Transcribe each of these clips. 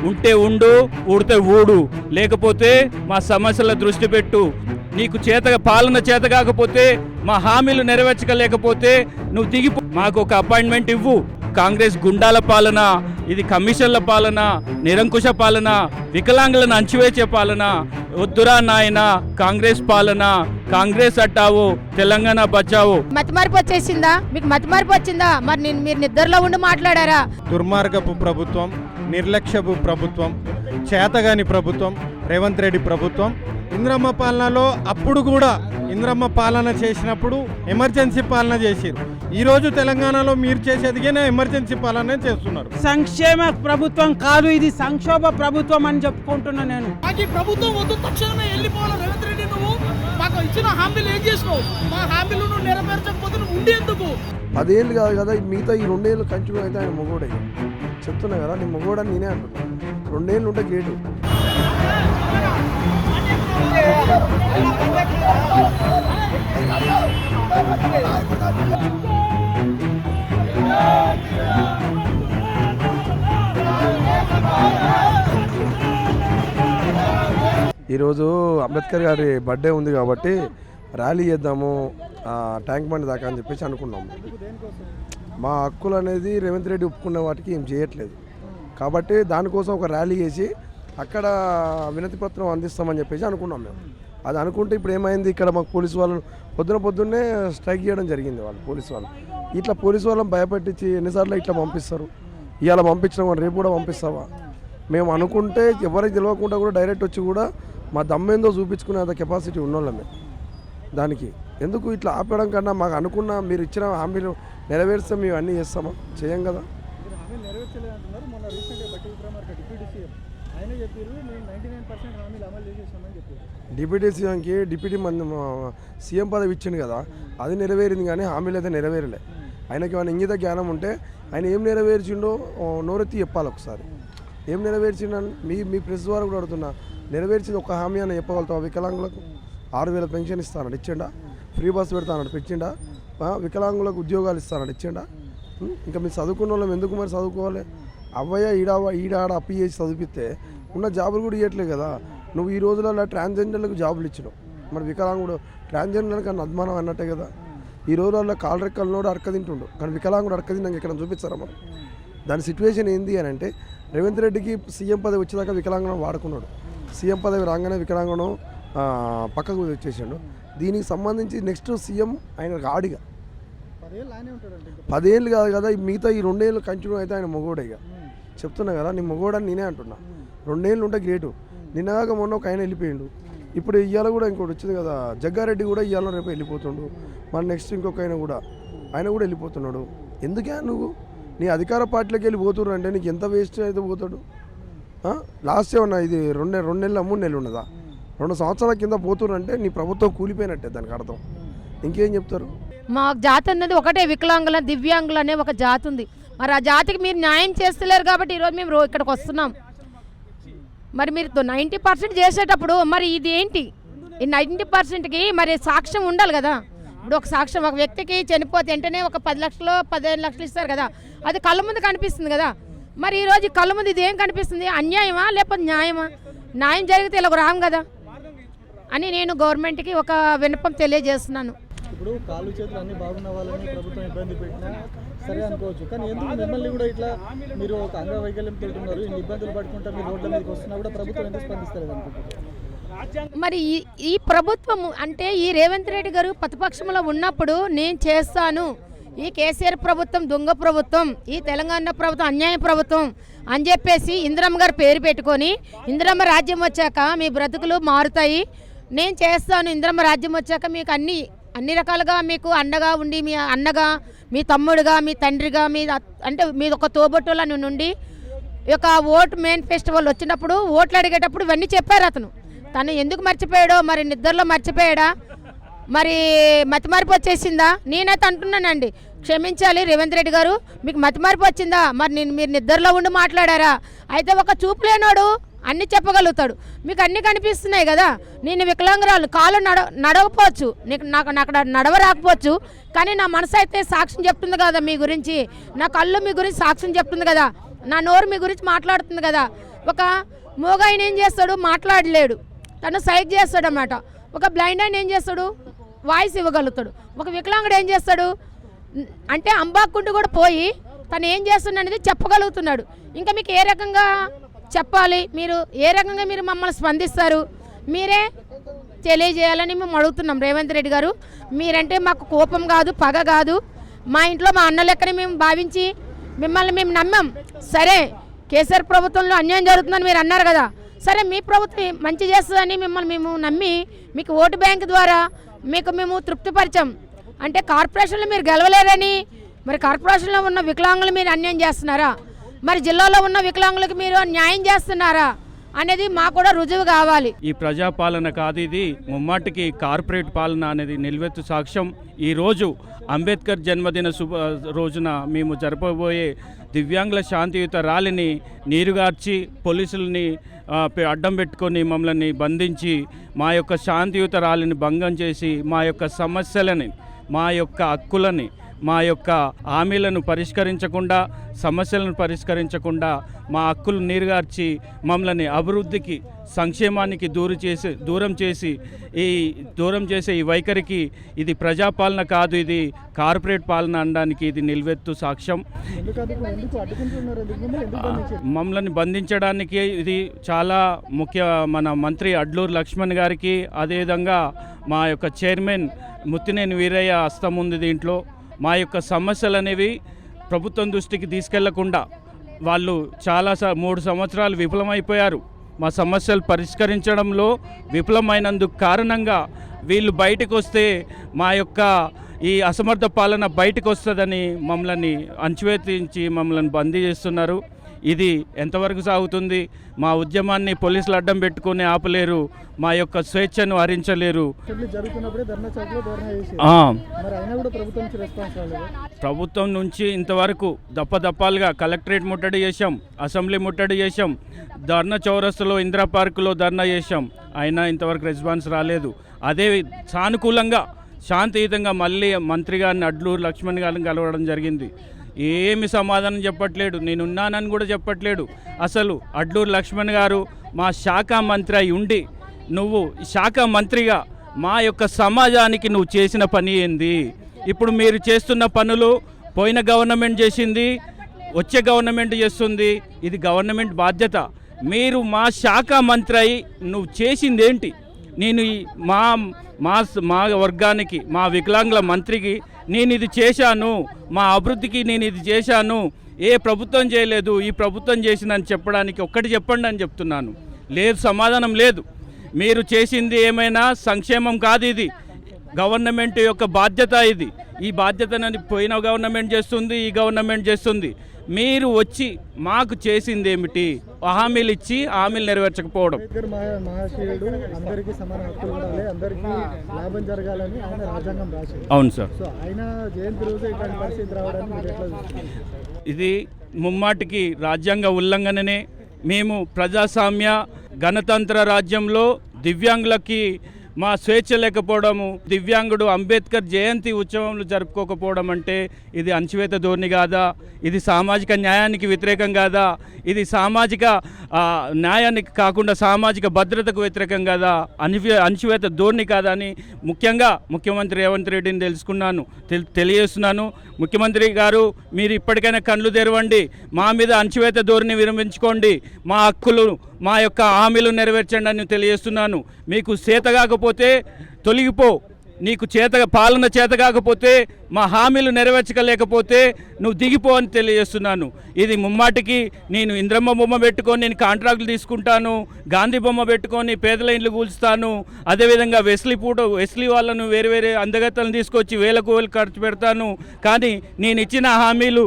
ఉంటే ఉండు, ఊడితే ఊడు, లేకపోతే మా సమస్యల దృష్టి పెట్టు. నీకు పాలన చేత కాకపోతే, మా హామీలు నెరవేర్చలేకపోతే నువ్వు దిగిపో. మాకు ఒక అపాయింట్మెంట్ ఇవ్వు. కాంగ్రెస్ గుండాల పాలన, ఇది కమిషన్ల పాలన, నిరంకుశ పాలన, వికలాంగులను అంచివేసే పాలన. వద్దురా నాయన కాంగ్రెస్ పాలన. కాంగ్రెస్ అట్టావు, తెలంగాణ బచావు. మతిమార్పు వచ్చేసిందా? మీకు మతిమార్పు వచ్చిందా? మరి మీరు నిద్రలో ఉండి మాట్లాడారా? దుర్మార్గపు ప్రభుత్వం, నిర్లక్ష్యపు ప్రభుత్వం, చేతగాని ప్రభుత్వం రేవంత్ రెడ్డి ప్రభుత్వం. ఇంద్రమ్మ పాలనలో అప్పుడు కూడా ఇంద్రమ్మ పాలన చేసినప్పుడు ఎమర్జెన్సీ పాలన చేసిరు. ఈరోజు తెలంగాణలో మీరు చేసేదిగానే ఎమర్జెన్సీ పాలన చేస్తున్నారు. సంక్షేమ ప్రభుత్వం కాదు, ఇది సంక్షోభ ప్రభుత్వం అని చెప్పుకుంటున్నా నేను. ఈ ప్రభుత్వం వద్దు, తక్షణమే వెళ్ళిపోవాలి. రేవంత్ రెడ్డి నువ్వు మాకు ఇచ్చిన హామీలు ఏం చేసినావు? మా హామీలు నువ్వు నెరవేర్చకపోతే నువ్వు ఉండేందుకు? 10 ఏళ్ళు కాదు కదా, మిగతా ఈ 2 ఏళ్ళు కంటిన్యూ అయితే ఆయన మొగోడే. చెప్తున్నా కదా, నీ మొగోడని నేనే అంటున్నా. 2 ఏళ్ళు ఉంటే గ్రేటు. ఈరోజు అంబేద్కర్ గారి బర్త్డే ఉంది కాబట్టి ర్యాలీ చేద్దాము ట్యాంక్ బండ్ దాకా అని చెప్పేసి అనుకున్నాము. మా హక్కులు అనేది రేవంత్ రెడ్డి ఒప్పుకున్న వాటికి ఏం చేయట్లేదు కాబట్టి దానికోసం ఒక ర్యాలీ చేసి అక్కడ వినతి పత్రం అందిస్తామని చెప్పేసి అనుకున్నాం మేము. అది అనుకుంటే ఇప్పుడు ఏమైంది, ఇక్కడ మాకు పోలీసు వాళ్ళు పొద్దున్నే స్ట్రైక్ చేయడం జరిగింది. వాళ్ళు పోలీసు వాళ్ళు ఇట్లా పోలీసు వాళ్ళని భయపెట్టించి ఎన్నిసార్లు ఇట్లా పంపిస్తారు. ఇవాళ పంపించడం రేపు కూడా పంపిస్తావా? మేము అనుకుంటే ఎవరికి తెలియకుండా కూడా డైరెక్ట్ వచ్చి కూడా మా దమ్మేందో చూపించుకునే అంత కెపాసిటీ ఉన్నోళ్ళమే. దానికి ఎందుకు ఇట్లా ఆపడం కన్నా మాకు అనుకున్న మీరు ఇచ్చిన హామీలు నెరవేర్స్తే మేము అన్నీ చేస్తామా? చేయం కదా. డిప్యూటీ సీఎంకి సీఎం పదవి ఇచ్చింది కదా, అది నెరవేరింది కానీ హామీలు అయితే నెరవేరలే. ఆయనకి ఏమైనా ఇంగిత జ్ఞానం ఉంటే ఆయన ఏం నెరవేర్చిండో నోరెత్తి చెప్పాలి ఒకసారి. ఏం నెరవేర్చిండని మీ ప్రెస్ ద్వారా కూడా అడుగుతున్నా. నెరవేర్చింది ఒక హామీ అని చెప్పగలుగుతాం. వికలాంగులకు 6,000 పెన్షన్ ఇస్తానడు, ఇచ్చిండా? ఫ్రీ బస్ పెడతానడు, పెంచిండా? వికలాంగులకు ఉద్యోగాలు ఇస్తానడు, ఇచ్చిండా? ఇంకా మీరు చదువుకున్న వాళ్ళం ఎందుకు మరి చదువుకోవాలి? అవ్వయ్య ఈడాడ అప్పు చేసి చదివిస్తే ఉన్న జాబులు కూడా ఇవ్వట్లేదు కదా. నువ్వు ఈ రోజులలో ట్రాన్స్జెండర్లకు జాబులు ఇచ్చినావు, మరి వికలాంగుడు ట్రాన్స్జెండర్లకు అన్న అద్మానం అన్నట్టే కదా. ఈ రోజుల్లో కాలు రెక్కలనోడు అడక తింటుండు, కానీ వికలాంగుడు అడక తిన్నాక ఇక్కడ చూపిస్తారా మనం? దాని సిచ్యువేషన్ ఏంది అని అంటే రేవంత్ రెడ్డికి సీఎం పదవి వచ్చేదాకా వికలాంగులను వాడుకున్నాడు. సీఎం పదవి రాగానే వికలాంగును పక్కకు వచ్చేసాడు. దీనికి సంబంధించి నెక్స్ట్ సీఎం ఆయన గాడిగా 10 ఏళ్ళు కాదు కదా, మిగతా ఈ 2 ఏళ్ళు కంటిన్యూ అయితే ఆయన మొగోడే. ఇక చెప్తున్నా కదా, నీ మొగోడని నేనే అంటున్నా. 2 ఏళ్ళు ఉంటే గ్రేటు. నిన్నగాక మొన్న ఒక ఆయన వెళ్ళిపోయిండు. ఇప్పుడు ఇవాళ కూడా ఇంకోటి వచ్చింది కదా, జగ్గారెడ్డి కూడా ఇవాళ రేపు వెళ్ళిపోతుండు. మన నెక్స్ట్ ఇంకొక ఆయన కూడా వెళ్ళిపోతున్నాడు. ఎందుకే నువ్వు నీ అధికార పార్టీలోకి వెళ్ళి పోతున్నారు అంటే నీకు ఎంత వేస్ట్ అయితే పోతాడు? లాస్ట్ ఏమన్నా ఇది 2 నెలలు 3 నెలలు ఉన్నదా? 2 సంవత్సరాల కింద పోతున్నారు అంటే నీ ప్రభుత్వం కూలిపోయినట్టే దానికి అర్థం. ఇంకేం చెప్తారు? మా జాతి అన్నది ఒకటే, వికలాంగుల దివ్యాంగులు అనే ఒక జాతి ఉంది. మరి ఆ జాతికి మీరు న్యాయం చేస్తలేరు కాబట్టి ఈరోజు మేము ఇక్కడికి వస్తున్నాం. మరి మీరు 90% చేసేటప్పుడు మరి ఇది ఏంటి? ఈ 90%కి మరి సాక్ష్యం ఉండాలి కదా. ఇప్పుడు ఒక సాక్ష్యం, ఒక వ్యక్తికి చనిపోతే వెంటనే ఒక 10 లక్షలు 15 లక్షలు ఇస్తారు కదా, అది కళ్ళ ముందు కనిపిస్తుంది కదా. మరి ఈరోజు కళ్ళ ముందు ఇది ఏం కనిపిస్తుంది? అన్యాయమా లేకపోతే న్యాయమా? న్యాయం జరిగితే ఇలా రాం కదా అని నేను గవర్నమెంట్కి ఒక విన్నపం తెలియజేస్తున్నాను. ఇప్పుడు కాళ్ళు చేతులు అన్ని బాగున్న వాళ్ళని ప్రభుత్వం ఇబ్బంది పెట్టినా సరే అనుకోవచ్చు, కానీ ఎందుకు మిమ్మల్ని కూడా ఇట్లా మీరు ఒక అంగవైకల్యం పెడుతున్నారు, ఇన్ని ఇబ్బందులు పడుకుంటా మీరు రోడ్ల మీదకి వస్తున్నా కూడా ప్రభుత్వం ఎందుకు స్పందిస్తారు అనుకుంటున్నారు? మరి ఈ ప్రభుత్వం అంటే ఈ రేవంత్ రెడ్డి గారు ప్రతిపక్షంలో ఉన్నప్పుడు నేను చేస్తాను, ఈ కేసీఆర్ ప్రభుత్వం దొంగ ప్రభుత్వం, ఈ తెలంగాణ ప్రభుత్వం అన్యాయ ప్రభుత్వం అని చెప్పేసి ఇందిరమ్మ గారు పేరు పెట్టుకొని ఇందిరమ్మ రాజ్యం వచ్చాక మీ బ్రతుకులు మారుతాయి, నేను చేస్తాను, ఇందిరమ్మ రాజ్యం వచ్చాక మీకు అన్ని రకాలుగా మీకు అండగా ఉండి మీ అన్నగా, మీ తమ్ముడుగా, మీ తండ్రిగా, అంటే మీ ఒక తోబొట్టులా నుండి ఈ యొక్క ఓటు మేనిఫెస్టివల్ వచ్చినప్పుడు ఓట్లు అడిగేటప్పుడు ఇవన్నీ చెప్పారు. తను ఎందుకు మర్చిపోయాడో మరి నిద్రలో మర్చిపోయాడా మరి మతిమారిపు వచ్చేసిందా? నేనైతే అంటున్నానండి, క్షమించాలి రేవంత్ రెడ్డి గారు, మీకు మతిమారిపు వచ్చిందా? మరి మీరు నిద్రలో ఉండి మాట్లాడారా? అయితే ఒక చూపు లేనోడు అన్నీ చెప్పగలుగుతాడు. మీకు అన్నీ కనిపిస్తున్నాయి కదా. నేను వికలాంగురాలు, కాళ్ళు నడవకపోవచ్చు, నాకు నడవ రాకపోవచ్చు, కానీ నా మనసు అయితే సాక్ష్యం చెప్తుంది కదా మీ గురించి. నా కళ్ళు మీ గురించి సాక్ష్యం చెప్తుంది కదా. నా నోరు మీ గురించి మాట్లాడుతుంది కదా. ఒక మూగ ఆయన ఏం చేస్తాడు? మాట్లాడలేడు, తను సైక్ చేస్తాడు అన్నమాట. ఒక బ్లైండ్ ఆయన ఏం చేస్తాడు? వాయిస్ ఇవ్వగలుగుతాడు. ఒక వికలాంగుడు ఏం చేస్తాడు అంటే అంబాక్కుంటూ కూడా పోయి తను ఏం చేస్తున్నాడు అనేది చెప్పగలుగుతున్నాడు. ఇంకా మీకు ఏ రకంగా చెప్పాలి? మీరు ఏ రకంగా మీరు మమ్మల్ని స్పందిస్తారు? మీరే తెలియజేయాలని మేము అడుగుతున్నాం. రేవంత్ రెడ్డి గారు, మీరంటే మాకు కోపం కాదు, పగ కాదు, మా ఇంట్లో మా అన్న లెక్కనే మేము భావించి మిమ్మల్ని మేము నమ్మాం. సరే, కేసీఆర్ ప్రభుత్వంలో అన్యాయం జరుగుతుందని మీరు అన్నారు కదా, సరే మీ ప్రభుత్వం మంచి చేస్తుందని మిమ్మల్ని మేము నమ్మి మీకు ఓటు బ్యాంక్ ద్వారా మీకు మేము తృప్తిపరిచాం. అంటే కార్పొరేషన్లో మీరు గెలవలేరని మరి కార్పొరేషన్లో ఉన్న వికలాంగులు మీరు అన్యాయం చేస్తున్నారా? మరి జిల్లాలో ఉన్న వికలాంగులకు మీరు న్యాయం చేస్తున్నారా అనేది మాకు కూడా రుజువు కావాలి. ఈ ప్రజాపాలన కాదు, ఇది ముమ్మాటికి కార్పొరేట్ పాలన అనేది నిల్వెత్తు సాక్ష్యం. ఈరోజు అంబేద్కర్ జన్మదిన రోజున మేము జరపబోయే దివ్యాంగుల శాంతియుత ర్యాలీని నీరుగార్చి పోలీసులని అడ్డం పెట్టుకొని మమ్మల్ని బంధించి మా యొక్క శాంతియుత ర్యాలీని భంగం చేసి మా యొక్క సమస్యలని, మా యొక్క హక్కులని, మా యొక్క హామీలను పరిష్కరించకుండా, సమస్యలను పరిష్కరించకుండా మా హక్కులు నీరుగార్చి మమ్మల్ని అభివృద్ధికి, సంక్షేమానికి దూరం చేసే ఈ వైఖరికి ఇది ప్రజాపాలన కాదు, ఇది కార్పొరేట్ పాలన అనడానికి ఇది నిల్వెత్తు సాక్ష్యం. మమ్మల్ని బంధించడానికి ఇది చాలా మన మంత్రి అడ్లూరు లక్ష్మణ్ గారికి, అదేవిధంగా మా యొక్క చైర్మన్ ముత్తినేని వీరయ్య హస్తం ఉంది దీంట్లో. మా యొక్క సమస్యలు అనేవి ప్రభుత్వం దృష్టికి తీసుకెళ్లకుండా వాళ్ళు చాలా 3 సంవత్సరాలు విఫలమైపోయారు. మా సమస్యలు పరిష్కరించడంలో విఫలమైనందుకు కారణంగా వీళ్ళు బయటకు వస్తే మా యొక్క ఈ అసమర్థ పాలన బయటకు వస్తుందని మమ్మల్ని అణచివేతించి మమ్మల్ని బందీ చేస్తున్నారు. ఇది ఎంతవరకు సాగుతుంది? మా ఉద్యమాన్ని పోలీసులు అడ్డం పెట్టుకొని ఆపలేరు, మా యొక్క స్వేచ్ఛను హరించలేరు. ప్రభుత్వం నుంచి ఇంతవరకు దప్పదప్పాలుగా కలెక్టరేట్ ముట్టడి చేశాం, అసెంబ్లీ ముట్టడి చేశాం, ధర్నా చౌరస్తాలో ఇందిరా పార్కులో ధర్నా చేశాం, అయినా ఇంతవరకు రెస్పాన్స్ రాలేదు. అదే సానుకూలంగా శాంతియుతంగా మళ్ళీ మంత్రి గారిని అడ్లూరు లక్ష్మణ్ గారిని కలవడం జరిగింది. ఏమి సమాధానం చెప్పట్లేడు, నేనున్నానని కూడా చెప్పట్లేడు. అసలు అడ్లూరు లక్ష్మణ్ గారు మా శాఖ మంత్రి అయి ఉండి నువ్వు శాఖ మంత్రిగా మా యొక్క సమాజానికి నువ్వు చేసిన పని ఏంది? ఇప్పుడు మీరు చేస్తున్న పనులు పోయిన గవర్నమెంట్ చేసింది, వచ్చే గవర్నమెంట్ చేస్తుంది, ఇది గవర్నమెంట్ బాధ్యత. మీరు మా శాఖ మంత్రి అయి నువ్వు చేసింది ఏంటి? నేను మా మా వర్గానికి, మా వికలాంగుల మంత్రికి నేను ఇది చేశాను, మా అభివృద్ధికి నేను ఇది చేశాను, ఏ ప్రభుత్వం చేయలేదు, ఈ ప్రభుత్వం చేసిందని చెప్పడానికి ఒక్కటి చెప్పండి అని చెప్తున్నాను. లేదు, సమాధానం లేదు. మీరు చేసింది ఏమైనా సంక్షేమం కాదు, ఇది గవర్నమెంట్ యొక్క బాధ్యత. ఇది ఈ బాధ్యతని పోయిన గవర్నమెంట్ చేస్తుంది, ఈ గవర్నమెంట్ చేస్తుంది. మీరు వచ్చి మాకు చేసింది ఏమిటి? హామీలు ఇచ్చి హామీలు నెరవేర్చకపోవడం. అందరికీ సమాన హక్కులు ఉండాలి, అందరికీ లాభం జరగాలని ఆయన రాజ్యాంగం రాశారు. అవును సార్. సో ఆయన జయంతి రోజు ఇట్లాంటి పరిస్థితి రావడానికి మీరు ఎట్లా చూస్తున్నారు? ఇది ముమ్మాటికి రాజ్యాంగ ఉల్లంఘననే. మేము ప్రజాస్వామ్య గణతంత్ర రాజ్యంలో దివ్యాంగులకి మా స్వేచ్ఛ లేకపోవడము, దివ్యాంగుడు అంబేద్కర్ జయంతి ఉత్సవంలో జరుపుకోకపోవడం అంటే ఇది అణచివేత ధోరణి కాదా? ఇది సామాజిక న్యాయానికి వ్యతిరేకం కాదా? ఇది సామాజిక న్యాయానికి కాకుండా సామాజిక భద్రతకు వ్యతిరేకం కాదా? అణచివేత ధోరణి కాదా అని ముఖ్యంగా ముఖ్యమంత్రి రేవంత్ రెడ్డిని తెలియజేస్తున్నాను. ముఖ్యమంత్రి గారు, మీరు ఇప్పటికైనా కళ్ళు తెరవండి, మా మీద అణచివేత ధోరణి విరమించుకోండి, మా హక్కులు, మా యొక్క హామీలు నెరవేర్చండి అని తెలియజేస్తున్నాను. మీకు చేత కాకపోతే తొలగిపో, నీకు పాలన చేత కాకపోతే, మా హామీలు నెరవేర్చలేకపోతే నువ్వు దిగిపో అని తెలియజేస్తున్నాను. ఇది ముమ్మాటికి నేను ఇంద్రమ్మ బొమ్మ పెట్టుకొని నేను కాంట్రాక్టులు తీసుకుంటాను, గాంధీ బొమ్మ పెట్టుకొని పేదల ఇండ్లు కూల్చుతాను, అదేవిధంగా వెస్లీ వాళ్ళను వేరే అందగత్తలను తీసుకొచ్చి వేలకు వేలు ఖర్చు పెడతాను. కానీ నేను ఇచ్చిన హామీలు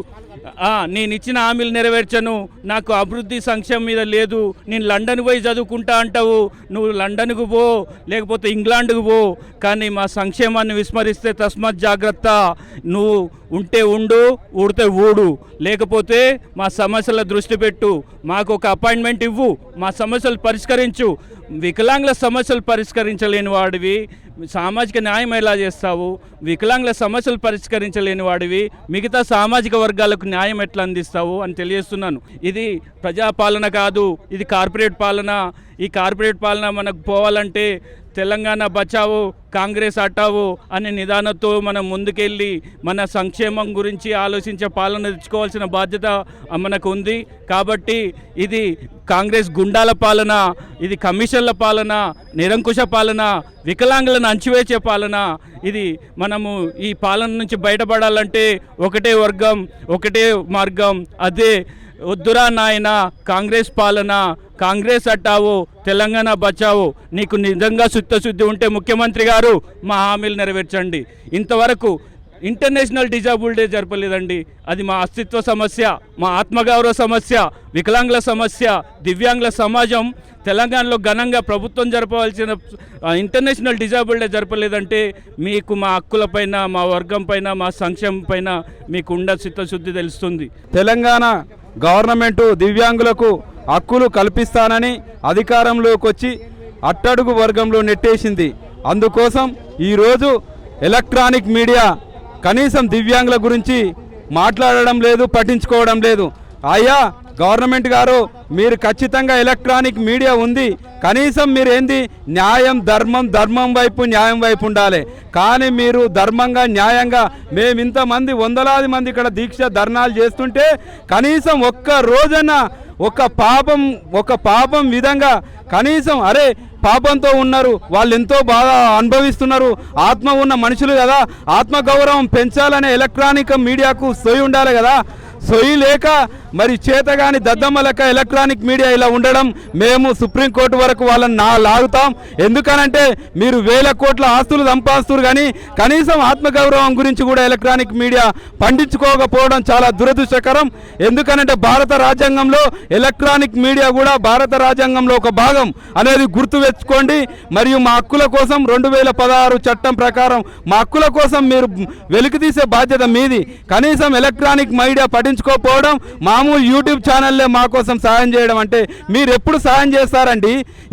నేను ఇచ్చిన హామీలు నెరవేర్చను, నాకు అభివృద్ధి సంక్షేమం మీద లేదు, నేను లండన్ పోయి చదువుకుంటా అంటావు, నువ్వు లండన్కు పో లేకపోతే ఇంగ్లాండ్కు పో, కానీ మా సంక్షేమాన్ని విస్మరిస్తే తస్మాత్ జాగ్రత్త. నువ్వు ఉంటే ఉండు, ఊడితే ఊడు, లేకపోతే మా సమస్యల దృష్టి పెట్టు, మాకు ఒక అపాయింట్మెంట్ ఇవ్వు, మా సమస్యలు పరిష్కరించు. వికలాంగుల సమస్యలు పరిష్కరించలేని వాడివి సామాజిక న్యాయం ఎలా చేస్తావు? వికలాంగుల సమస్యలు పరిష్కరించలేని వాడివి మిగతా సామాజిక వర్గాలకు న్యాయం ఎట్లా అందిస్తావు అని తెలియజేస్తున్నాను. ఇది ప్రజాపాలన కాదు, ఇది కార్పొరేట్ పాలన. ఈ కార్పొరేట్ పాలన మనకు పోవాలంటే తెలంగాణ బచావో కాంగ్రెస్ హటావో అనే నిదానంతో మనం ముందుకెళ్ళి మన సంక్షేమం గురించి ఆలోచించే పాలన తెచ్చుకోవాల్సిన బాధ్యత మనకు ఉంది. కాబట్టి ఇది కాంగ్రెస్ గుండాల పాలన, ఇది కమిషన్ల పాలన, నిరంకుశ పాలన, వికలాంగులను అంచివేసే పాలన. ఇది మనము ఈ పాలన నుంచి బయటపడాలంటే ఒకటే వర్గం, ఒకటే మార్గం, అదే వద్దురా నాయన కాంగ్రెస్ పాలన, కాంగ్రెస్ హటావో తెలంగాణ బచావో. నీకు నిజంగా చిత్తశుద్ధి ఉంటే ముఖ్యమంత్రి గారు మా హామీలు నెరవేర్చండి. ఇంతవరకు ఇంటర్నేషనల్ డిజాబుల్ డే జరపలేదండి. అది మా అస్తిత్వ సమస్య, మా ఆత్మగౌరవ సమస్య, వికలాంగుల సమస్య, దివ్యాంగుల సమాజం తెలంగాణలో ఘనంగా ప్రభుత్వం జరపవలసిన ఇంటర్నేషనల్ డిజాబుల్ డే జరపలేదంటే మీకు మా హక్కులపైన, మా వర్గం పైన, మా సంక్షేమం పైన మీకు ఉండ చిత్తశుద్ధి తెలుస్తుంది. తెలంగాణ గవర్నమెంటు దివ్యాంగులకు హక్కులు కల్పిస్తానని అధికారంలోకి వచ్చి అట్టడుగు వర్గంలో నెట్టేసింది. అందుకోసం ఈరోజు ఎలక్ట్రానిక్ మీడియా కనీసం దివ్యాంగుల గురించి మాట్లాడడం లేదు, పట్టించుకోవడం లేదు. అయ్యా గవర్నమెంట్ గారు, మీరు ఖచ్చితంగా ఎలక్ట్రానిక్ మీడియా ఉంది, కనీసం మీరు ఏంది న్యాయం ధర్మం వైపు న్యాయం వైపు ఉండాలి. కానీ మీరు ధర్మంగా న్యాయంగా మేము ఇంతమంది వందలాది మంది ఇక్కడ దీక్ష ధర్నాలు చేస్తుంటే కనీసం ఒక్క రోజన ఒక పాపం విధంగా కనీసం అరే పాపంతో ఉన్నారు, వాళ్ళు ఎంతో బాగా అనుభవిస్తున్నారు, ఆత్మ ఉన్న మనుషులు కదా, ఆత్మగౌరవం పెంచాలనే ఎలక్ట్రానిక్ మీడియాకు సొయి ఉండాలి కదా. సొయి లేక మరి చేతగాని దద్దమ్మ లెక్క ఎలక్ట్రానిక్ మీడియా ఇలా ఉండడం మేము సుప్రీంకోర్టు వరకు వాళ్ళని లాగుతాం. ఎందుకనంటే మీరు వేల కోట్ల ఆస్తులు సంపాదిస్తారు కానీ కనీసం ఆత్మగౌరవం గురించి కూడా ఎలక్ట్రానిక్ మీడియా పండించుకోకపోవడం చాలా దురదృష్టకరం. ఎందుకనంటే భారత రాజ్యాంగంలో ఎలక్ట్రానిక్ మీడియా కూడా భారత రాజ్యాంగంలో ఒక భాగం అనేది గుర్తుపెట్టుకోండి. మరియు మా హక్కుల కోసం 2016 చట్టం ప్రకారం మా హక్కుల కోసం మీరు వెలికితీసే బాధ్యత మీది. కనీసం ఎలక్ట్రానిక్ మీడియా పట్టించుకోకపోవడం, మామూలు యూట్యూబ్ ఛానల్లే మా కోసం సాయం చేయడం అంటే మీరు ఎప్పుడు సాయం చేస్తారండి?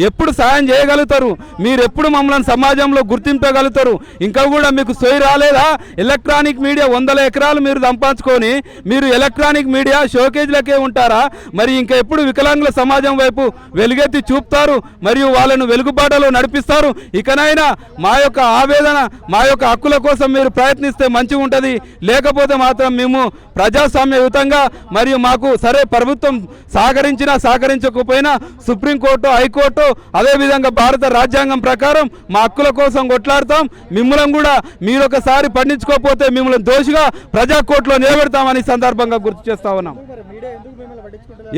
ఎప్పుడు సాయం చేయగలుగుతారు? మీరు ఎప్పుడు మమ్మల్ని సమాజంలో గుర్తింపగలుగుతారు? ఇంకా కూడా మీకు సొయి రాలేదా? ఎలక్ట్రానిక్ మీడియా 100 ఎకరాలు మీరు సంపాదించుకొని మీరు ఎలక్ట్రానిక్ మీడియా షోకేజ్లకే ఉంటారా? మరి ఇంకా ఎప్పుడు వికలాంగుల సమాజం వైపు వెలుగెత్తి చూపుతారు మరియు వాళ్ళను వెలుగుబాటలో నడిపిస్తారు? ఇకనైనా మా యొక్క ఆవేదన, మా యొక్క హక్కుల కోసం మీరు ప్రయత్నిస్తే మంచిగా ఉంటుంది. లేకపోతే మాత్రం మేము ప్రజాస్వామ్యయుతంగా మరియు మాకు సరే ప్రభుత్వం సహకరించకపోయినా సుప్రీంకోర్టు, హైకోర్టు, అదేవిధంగా భారత రాజ్యాంగం ప్రకారం మా హక్కుల కోసం కొట్లాడతాం. మిమ్మల్ని కూడా మీరు ఒకసారి పండించుకోకపోతే మిమ్మల్ని దోషిగా ప్రజా కోర్టులో నిలబెడతామని సందర్భంగా గుర్తు చేస్తా ఉన్నాం.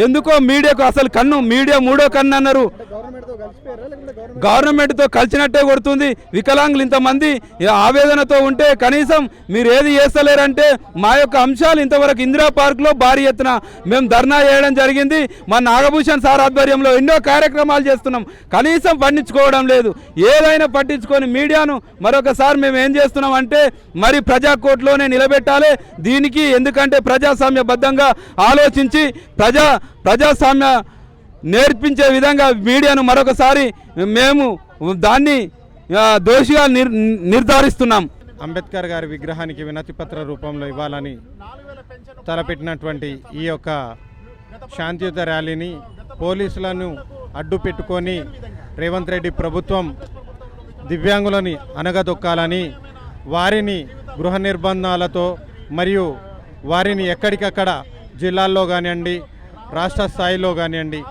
ఎందుకో మీడియాకు అసలు మీడియా మూడో కన్ను అన్నారు. గవర్నమెంట్తో కలిసినట్టే కొడుతుంది. వికలాంగులు ఇంతమంది ఆవేదనతో ఉంటే కనీసం మీరు ఏది చేస్తలేరంటే మా యొక్క అంశాలు ఇంతవరకు ఇందిరా పార్క్లో భారీ ఎత్తున మేము ధర్నా చేయడం జరిగింది. మా నాగభూషణ్ సార్ ఆధ్వర్యంలో ఎన్నో కార్యక్రమాలు చేస్తున్నాం, కనీసం పట్టించుకోవడం లేదు. ఏదైనా పట్టించుకొని మీడియాను మరొకసారి మేము ఏం చేస్తున్నాం అంటే మరి ప్రజా కోర్టులోనే నిలబెట్టాలి దీనికి. ఎందుకంటే ప్రజాస్వామ్యబద్ధంగా ఆలోచించి ప్రజాస్వామ్య నేర్పించే విధంగా మీడియాను మరొకసారి మేము దాన్ని దోషిగా నిర్ధారిస్తున్నాం. అంబేద్కర్ గారి విగ్రహానికి వినతిపత్ర రూపంలో ఇవ్వాలని తలపెట్టినటువంటి ఈ యొక్క శాంతియుత ర్యాలీని పోలీసులను అడ్డు పెట్టుకొని రేవంత్ రెడ్డి ప్రభుత్వం దివ్యాంగులని అనగదొక్కాలని, వారిని గృహ నిర్బంధాలతో మరియు వారిని ఎక్కడికక్కడ జిల్లాల్లో కానివ్వండి, రాష్ట్ర స్థాయిలో కానివ్వండి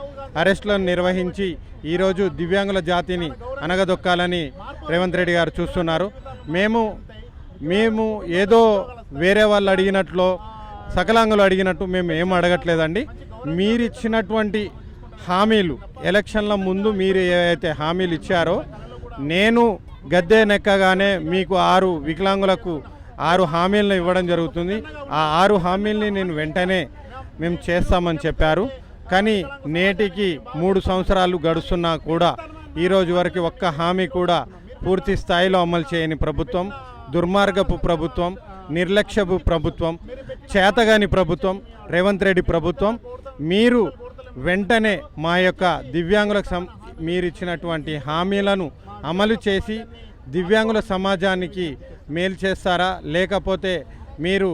అరెస్టులను నిర్వహించి ఈరోజు దివ్యాంగుల జాతిని అనగదొక్కాలని రేవంత్ రెడ్డి గారు చూస్తున్నారు. మేము ఏదో వేరే వాళ్ళు అడిగినట్లు, సకలాంగులు అడిగినట్టు మేము ఏం అడగట్లేదండి. మీరిచ్చినటువంటి హామీలు ఎలక్షన్ల ముందు మీరు ఏవైతే హామీలు ఇచ్చారో, నేను గద్దె నెక్కగానే మీకు 6 వికలాంగులకు 6 హామీలను ఇవ్వడం జరుగుతుంది. ఆ 6 హామీల్ని నేను వెంటనే మేము చేస్తామని చెప్పారు. కానీ నేటికి 3 సంవత్సరాలు గడుస్తున్నా కూడా ఈరోజు వరకు ఒక్క హామీ కూడా పూర్తి స్థాయిలో అమలు చేయని ప్రభుత్వం, దుర్మార్గపు ప్రభుత్వం, నిర్లక్ష్యపు ప్రభుత్వం, చేతగాని ప్రభుత్వం రేవంత్ రెడ్డి ప్రభుత్వం. మీరు వెంటనే మా యొక్క దివ్యాంగులకు మీరు ఇచ్చినటువంటి హామీలను అమలు చేసి దివ్యాంగుల సమాజానికి మేలు చేస్తారా, లేకపోతే మీరు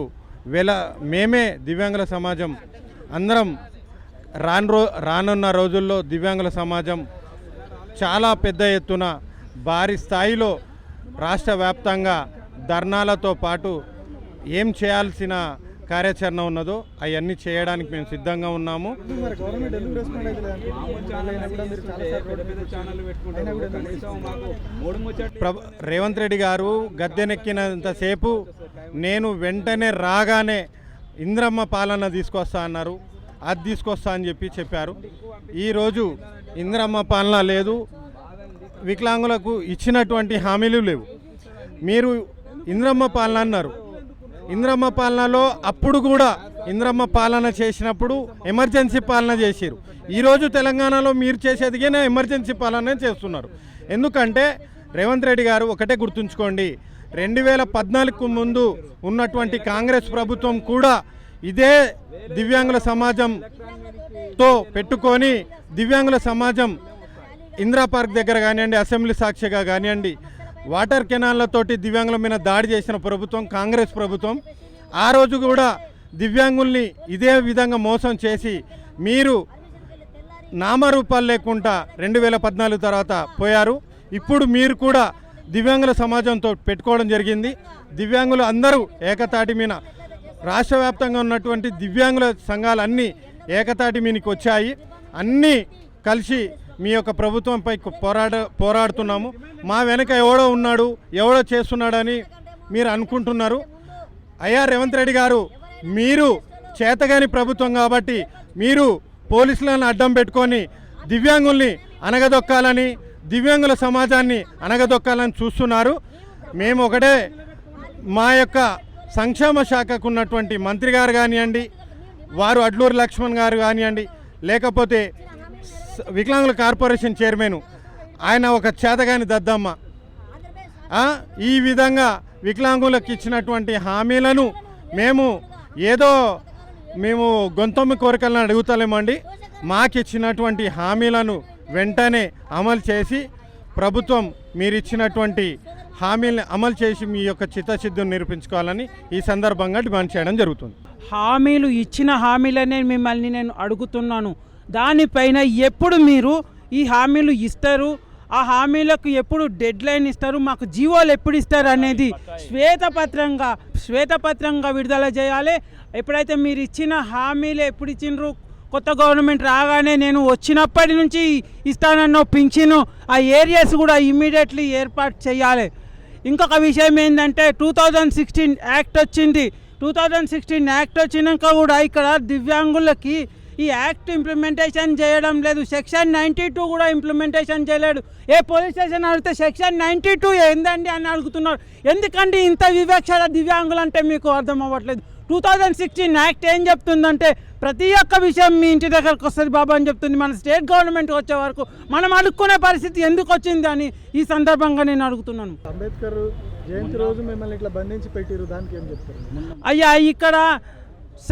మేమే దివ్యాంగుల సమాజం అందరం రానున్న రోజుల్లో దివ్యాంగుల సమాజం చాలా పెద్ద ఎత్తున భారీ స్థాయిలో రాష్ట్ర వ్యాప్తంగా ధర్నాలతో పాటు ఏం చేయాల్సిన కార్యాచరణ ఉన్నదో అవన్నీ చేయడానికి మేము సిద్ధంగా ఉన్నాము. మరి గవర్నమెంట్ ఎందుకు రెస్పాండ్ అయితే అయినా కూడా మీరు చాలా రేవంత్ రెడ్డి గారు గద్దెనెక్కినంతసేపు నేను వెంటనే రాగానే ఇంద్రమ్మ పాలన తీసుకొస్తా అన్నారు. అది తీసుకొస్తా అని చెప్పారు. ఈరోజు ఇంద్రమ్మ పాలన లేదు, వికలాంగులకు ఇచ్చినటువంటి హామీలు లేవు. మీరు ఇంద్రమ్మ పాలన అన్నారు. ఇంద్రమ్మ పాలనలో అప్పుడు కూడా ఇంద్రమ్మ పాలన చేసినప్పుడు ఎమర్జెన్సీ పాలన చేశారు. ఈరోజు తెలంగాణలో మీరు చేసేదిగానే ఎమర్జెన్సీ పాలన చేస్తున్నారు. ఎందుకంటే రేవంత్ రెడ్డి గారు ఒకటే గుర్తుంచుకోండి, 2014కు ముందు ఉన్నటువంటి కాంగ్రెస్ ప్రభుత్వం కూడా ఇదే దివ్యాంగుల సమాజంతో పెట్టుకొని దివ్యాంగుల సమాజం ఇందిరా పార్క్ దగ్గర కానివ్వండి, అసెంబ్లీ సాక్షిగా కానివ్వండి, వాటర్ కెనాళ్లతోటి దివ్యాంగుల మీద దాడి చేసిన ప్రభుత్వం కాంగ్రెస్ ప్రభుత్వం. ఆ రోజు కూడా దివ్యాంగుల్ని ఇదే విధంగా మోసం చేసి మీరు నామరూపాలు లేకుండా 2014 తర్వాత పోయారు. ఇప్పుడు మీరు కూడా దివ్యాంగుల సమాజంతో పెట్టుకోవడం జరిగింది. దివ్యాంగులు అందరూ ఏకతాటి మీద రాష్ట్ర వ్యాప్తంగా ఉన్నటువంటి దివ్యాంగుల సంఘాలన్నీ ఏకతాటి మీదకి వచ్చాయి. అన్నీ కలిసి మీ యొక్క ప్రభుత్వంపై పోరాడుతున్నాము. మా వెనక ఎవడో ఉన్నాడు, ఎవడో చేస్తున్నాడని మీరు అనుకుంటున్నారు. అయ్యా రేవంత్ రెడ్డి గారు, మీరు చేతగాని ప్రభుత్వం కాబట్టి మీరు పోలీసులను అడ్డం పెట్టుకొని దివ్యాంగుల్ని అనగదొక్కాలని, దివ్యాంగుల సమాజాన్ని అనగదొక్కాలని చూస్తున్నారు. మేము ఒకటే, మా యొక్క సంక్షేమ శాఖకు ఉన్నటువంటి మంత్రి గారు కానివ్వండి, వారు అడ్లూరు లక్ష్మణ్ గారు కానివ్వండి, లేకపోతే వికలాంగుల కార్పొరేషన్ చైర్మన్ ఆయన ఒక చేతగాని దద్దమ్మ. ఈ విధంగా వికలాంగులకు ఇచ్చినటువంటి హామీలను మేము గొంతమ్మ కోరికలను అడుగుతలేమండి. మాకు ఇచ్చినటువంటి హామీలను వెంటనే అమలు చేసి ప్రభుత్వం మీరు ఇచ్చినటువంటి హామీలను అమలు చేసి మీ యొక్క చిత్తశుద్ధిని నిరూపించుకోవాలని ఈ సందర్భంగా డిమాండ్ చేయడం జరుగుతుంది. హామీలు ఇచ్చిన హామీలనే మిమ్మల్ని నేను అడుగుతున్నాను. దానిపైన ఎప్పుడు మీరు ఈ హామీలు ఇస్తారు, ఆ హామీలకు ఎప్పుడు డెడ్ లైన్ ఇస్తారు, మాకు జీవోలు ఎప్పుడు ఇస్తారు అనేది శ్వేతపత్రంగా విడుదల చేయాలి. ఎప్పుడైతే మీరు ఇచ్చిన హామీలు ఎప్పుడు ఇచ్చిండ్రు, కొత్త గవర్నమెంట్ రాగానే నేను వచ్చినప్పటి నుంచి ఇస్తానన్న పింఛను ఆ ఏరియాస్ కూడా ఇమ్మీడియట్లీ ఏర్పాటు చేయాలి. ఇంకొక విషయం ఏంటంటే 2016 యాక్ట్ వచ్చింది. 2016 యాక్ట్ వచ్చినాక కూడా ఇక్కడ దివ్యాంగులకి ఈ యాక్ట్ ఇంప్లిమెంటేషన్ చేయడం లేదు. సెక్షన్ 92 కూడా ఇంప్లిమెంటేషన్ చేయలేడు. ఏ పోలీస్ స్టేషన్ అడిగితే సెక్షన్ 92 ఏందండి అని అడుగుతున్నారు. ఎందుకంటే ఇంత వివక్ష దివ్యాంగులు అంటే మీకు అర్థం అవ్వట్లేదు. 2016 యాక్ట్ ఏం చెప్తుందంటే ప్రతి ఒక్క విషయం మీ ఇంటి దగ్గరకు వస్తుంది బాబా అని చెప్తుంది. మన స్టేట్ గవర్నమెంట్ వచ్చే వరకు మనం అడుక్కునే పరిస్థితి ఎందుకు వచ్చింది అని ఈ సందర్భంగా నేను అడుగుతున్నాను. అంబేద్కర్ జయంతి రోజు మిమ్మల్ని ఇట్లా బంధించి పెట్టిరు, దానికి ఏం చెప్తారు? అయ్యా, ఇక్కడ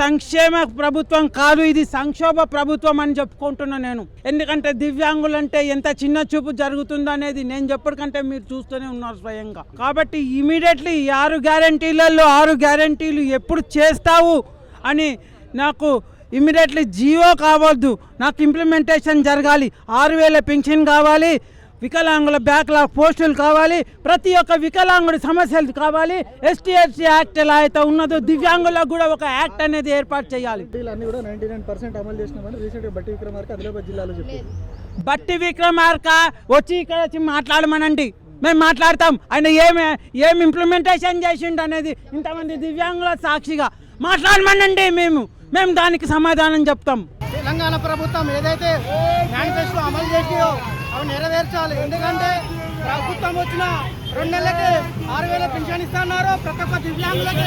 సంక్షేమ ప్రభుత్వం కాదు, ఇది సంక్షోభ ప్రభుత్వం అని చెప్పుకుంటున్నాను నేను. ఎందుకంటే దివ్యాంగులంటే ఎంత చిన్న చూపు జరుగుతుందో అనేది నేను చెప్పటికంటే మీరు చూస్తూనే ఉన్నారు స్వయంగా. కాబట్టి ఇమీడియట్లీ 6 గ్యారంటీలలో 6 గ్యారంటీలు ఎప్పుడు చేస్తావు అని నాకు ఇమీడియట్లీ జీవో కావద్దు, నాకు ఇంప్లిమెంటేషన్ జరగాలి. 6,000 పెన్షన్ కావాలి, వికలాంగుల బ్యాక్లాగ్ పోస్టులు కావాలి, ప్రతి ఒక్క వికలాంగుడి సమస్యలు కావాలి. ఎస్టీ యాక్ట్ ఎలా అయితే ఉన్నదో దివ్యాంగులకు కూడా ఒక యాక్ట్ అనేది ఏర్పాటు చేయాలి. అన్ని కూడా 99% అమలు చేసినామని రీసెంట్గా బట్టి విక్రమార్క ఆదిలాబాద్ జిల్లాలో చెప్పారు. బట్టి విక్రమార్క వచ్చి ఇక్కడ వచ్చి మాట్లాడమనండి, మేము మాట్లాడతాం. ఆయన ఏం ఇంప్లిమెంటేషన్ చేసిండు అనేది ఇంతమంది దివ్యాంగుల సాక్షిగా మాట్లాడమనండి. మేము దానికి సమాధానం చెప్తాం. తెలంగాణ ప్రభుత్వం ఏదైతే మేనిఫెస్టో అమలు చేసియో అవి నెరవేర్చాలి. ఎందుకంటే ప్రభుత్వం వచ్చిన 2 నెలలకి 6,000 పింఛన్ ఇస్తున్నారు. ప్రతి ఒక్క దివ్యాంగులకి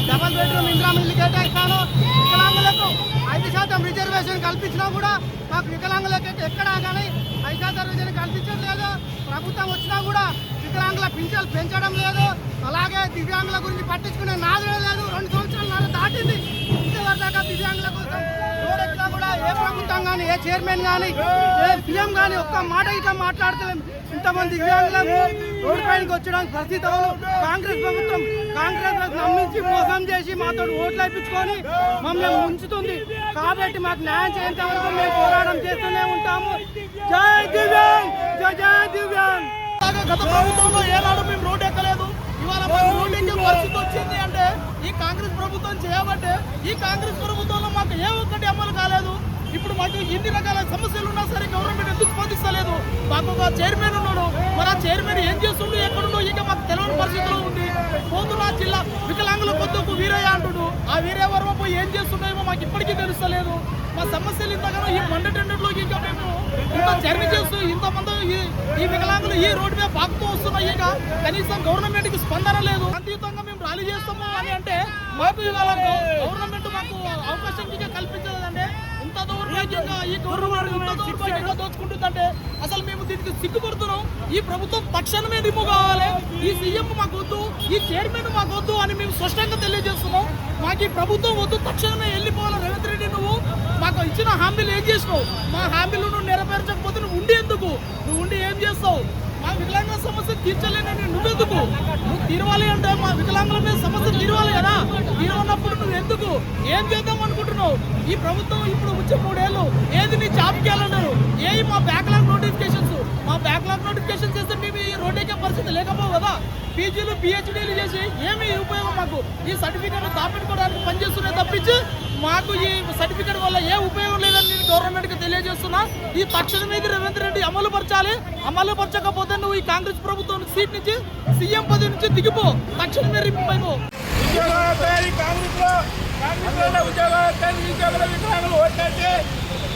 డబల్ బెడ్రూమ్ ఇందిరా ఇల్లు కేటాయిస్తాను. వికలాంగులకు 5% రిజర్వేషన్ కల్పించినా కూడా మాకు వికలాంగులకి ఎక్కడా కానీ 5% రిజర్వేషన్ కల్పించట్లేదు. ప్రభుత్వం వచ్చినా కూడా వికలాంగుల పింఛన్లు పెంచడం లేదు. అలాగే దివ్యాంగుల గురించి పట్టించుకునే నాదే లేదు. 2 సంవత్సరాల దాటింది. ఇంతవరదాకా దివ్యాంగుల కోసం రోడ్డులో కూడా ఏ ప్రభుత్వం కానీ ఏ చైర్మన్ కానీ ఏ సీఎం కానీ ఒక్క మాట ఇట్లా మాట్లాడతలేము. ఇంతమంది దివ్యాంగులకు రోడ్డు పైనకి వచ్చడానికి పరిస్థితి కాంగ్రెస్ ప్రభుత్వం నమ్మించి మోసం చేసి మాతో ఓట్లు వేయించుకొని మమ్మల్ని ఉంచుతుంది. కాబట్టి మాకు న్యాయం చేసేంత వరకు మేము పోరాటం చేస్తూనే ఉంటాము. జై దివ్యాంగ్, జై జై దివ్యాంగ్. గత ప్రభుత్వంలో ఏనాడు మేము రోడ్డు ఎక్కలేదు. ఇవాళ రోడ్డు ఎక్కే పరిస్థితి వచ్చింది అంటే ఈ కాంగ్రెస్ ప్రభుత్వం చేయబట్టే. ఈ కాంగ్రెస్ ప్రభుత్వంలో మాకు ఏ ఒక్కటి అమలు కాలేదు. ఇప్పుడు మాకు ఎన్ని రకాల సమస్యలు ఉన్నా సరే గవర్నమెంట్ ఎందుకు స్పందిస్తలేదు. మాకు ఒక చైర్మన్ ఉన్నాడు, మరి ఆ చైర్మన్ ఏం చేస్తుండో ఎక్కడుండో ఇక మాకు తెలియని పరిస్థితిలో ఉంది. పోతున్నా జిల్లా వికలాంగుల పొద్దుకు వీరయ్య అంటుడు. ఆ వీరయ్య వర్మ పోయి ఏం చేస్తున్నాయో మాకు ఇప్పటికీ తెలుస్తలేదు. మా సమస్యలు ఇంతగానో ఈ మండ టెండర్లోకి ఇంకా మేము ఇంత జర్నీ చేస్తూ ఇంతమంది ఈ వికలాంగులు ఈ రోడ్డు మీద పాకుతూ వస్తున్నాయి. ఇక కనీసం గవర్నమెంట్కి స్పందన లేదు. శాంతియుతంగా మేము ర్యాలీ చేస్తాము అని అంటే మాకు ఇవాళ గవర్నమెంట్ మాకు అవకాశం కల్పించలేదంటే ఇంత దౌర్భాగ్యంగా ఈ గవర్నమెంట్ ఇంత దౌర్భాగ్యంగా దోచుకుంటుందంటే అసలు మేము దీనికి సిగ్గుపడుతున్నాం. ఈ ప్రభుత్వం తక్షణమే రిమూవ్ కావాలి. ఈ సీఎం మాకు వద్దు, ఈ చైర్మన్ మాకు వద్దు అని మేము స్పష్టంగా తెలియజేస్తున్నాం. మాకు ఈ ప్రభుత్వం వద్దు, తక్షణమే వెళ్ళిపోవాలి. రేవంత్ రెడ్డి నువ్వు మాకు ఇచ్చిన హామీలు ఏం చేసినావు? మా హామీలు నువ్వు నెరవేర్చకపోతే నువ్వు ఉండి ఎందుకు? నువ్వు ఉండి ఏం చేస్తావు? మా వికలాంగుల సమస్య తీర్చలేనని నువ్వెందుకు? నువ్వు తీరవాలి అంటే మా వికలాంగుల మీద సమస్య తీరవాలి కదా. తీరన్నప్పుడు నువ్వు ఎందుకు ఏం చేద్దాం అనుకుంటున్నావు? ఈ ప్రభుత్వం ఇప్పుడు వచ్చే 3 ఏళ్ళు ఏది నీ జాబ్ క్యాలెండర్, ఏవి మా బ్యాక్లాగ్ నోటిఫికేషన్స్. మా బ్యాక్లాగ్ నోటిఫికేషన్ చేస్తే మేము ఈ రోడ్డెక్కే పరిస్థితి లేకపోవు కదా. పీజీలు పిహెచ్డీలు చేసి ఏమి ఉపయోగం? మాకు ఈ సర్టిఫికేట్ దాపెట్టుకోవడానికి పనిచేస్తున్నాయి తప్పించి మాకు ఈ సర్టిఫికేట్ వల్ల ఏ ఉపయోగం లేదని నేను గవర్నమెంట్కి తెలియజేస్తున్నా. ఈ తక్షణమే రేవంత్ రెడ్డి అమలు పరచాలి. అమలు పరచకపోతే నువ్వు ఈ కాంగ్రెస్ ప్రభుత్వం సీట్ నుంచి సీఎం పదవి నుంచి దిగిపో, తక్షణమే రిమూవ్ అయిపో.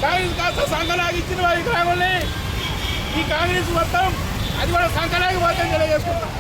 కాంగ్రెస్ కాస్త సంఘలాగా ఇచ్చిన వారి వికలాంగుల్ని ఈ కాంగ్రెస్ మొత్తం అది కూడా సంఘలాగా పోతే తెలియజేసుకుంటాం.